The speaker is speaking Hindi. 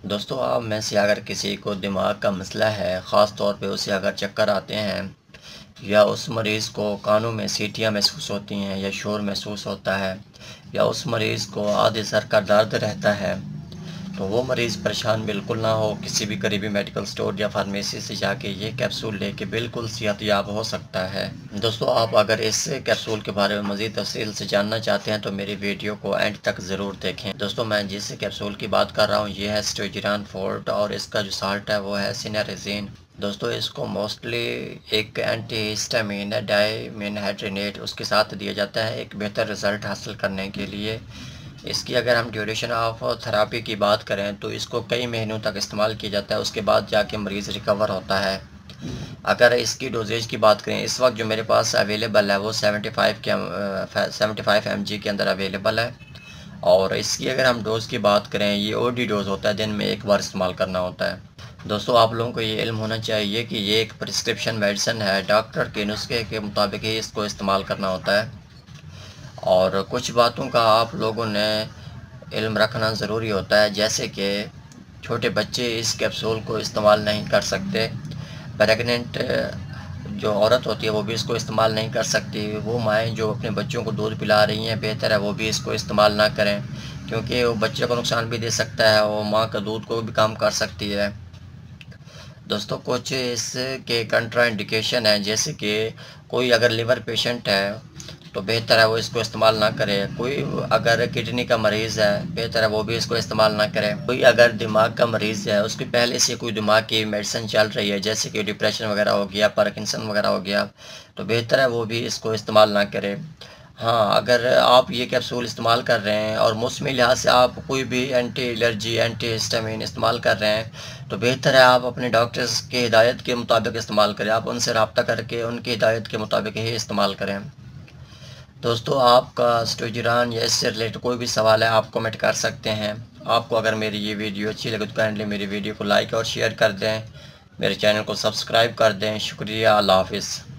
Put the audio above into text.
दोस्तों आप में से अगर किसी को दिमाग का मसला है, ख़ास तौर पे उसे अगर चक्कर आते हैं या उस मरीज़ को कानों में सीटियाँ महसूस होती हैं या शोर महसूस होता है या उस मरीज़ को आधे सर का दर्द रहता है, तो वो मरीज़ परेशान बिल्कुल ना हो। किसी भी करीबी मेडिकल स्टोर या फार्मेसी से जाके ये कैप्सूल लेके बिल्कुल सेहतयाब हो सकता है। दोस्तों आप अगर इस कैप्सूल के बारे में मज़ीद तफसील से जानना चाहते हैं तो मेरी वीडियो को एंड तक ज़रूर देखें। दोस्तों मैं जिस कैप्सूल की बात कर रहा हूँ ये है स्टोजिरान फोर्ट और इसका जो साल्ट है वो है सिनारेज़िन। दोस्तों इसको मोस्टली एक एंटी हिस्टामिन है डाइमेनहाइड्रेट उसके साथ दिया जाता है एक बेहतर रिज़ल्ट हासिल करने के लिए। इसकी अगर हम ड्यूरेशन ऑफ थेरापी की बात करें तो इसको कई महीनों तक इस्तेमाल किया जाता है, उसके बाद जाके मरीज़ रिकवर होता है। अगर इसकी डोजेज की बात करें, इस वक्त जो मेरे पास अवेलेबल है वो 75 mg के अंदर अवेलेबल है। और इसकी अगर हम डोज़ की बात करें, ये ओडी डोज़ होता है, दिन में एक बार इस्तेमाल करना होता है। दोस्तों आप लोगों को ये इल्म होना चाहिए कि ये एक प्रिस्क्रिप्शन मेडिसिन है, डॉक्टर के नुस्खे के मुताबिक ही इसको इस्तेमाल करना होता है। और कुछ बातों का आप लोगों ने इल्म रखना ज़रूरी होता है, जैसे कि छोटे बच्चे इस कैप्सूल को इस्तेमाल नहीं कर सकते, प्रेग्नेंट जो औरत होती है वो भी इसको इस्तेमाल नहीं कर सकती, वो माएँ जो अपने बच्चों को दूध पिला रही हैं बेहतर है वो भी इसको इस्तेमाल ना करें, क्योंकि वो बच्चे को नुकसान भी दे सकता है, वो माँ का दूध को भी कम कर सकती है। दोस्तों कुछ इसके कंट्रा इंडिकेशन है, जैसे कि कोई अगर लिवर पेशेंट है तो बेहतर है वो इसको इस्तेमाल ना करे, कोई अगर किडनी का मरीज़ है बेहतर है वो भी इसको इस्तेमाल ना करें, कोई अगर दिमाग का मरीज़ है उसकी पहले से कोई दिमाग की मेडिसिन चल रही है जैसे कि डिप्रेशन वगैरह हो गया, पार्किंसन वगैरह हो गया, तो बेहतर है वो भी इसको इस्तेमाल ना करें। हाँ, अगर आप ये कैप्सूल इस्तेमाल कर रहे हैं और मौसमी लिहाज से आप कोई भी एंटी एलर्जी एंटी हिस्टामिन इस्तेमाल कर रहे हैं तो बेहतर है आप अपने डॉक्टर्स की हिदायत के मुताबिक इस्तेमाल करें, आप उनसे रब्ता करके उनकी हिदायत के मुताबिक ही इस्तेमाल करें। दोस्तों आपका स्टोजिरान या इससे रिलेटेड कोई भी सवाल है आप कमेंट कर सकते हैं। आपको अगर मेरी ये वीडियो अच्छी लगे तो काइंडली मेरी वीडियो को लाइक और शेयर कर दें, मेरे चैनल को सब्सक्राइब कर दें। शुक्रिया, अल्लाह हाफिज़।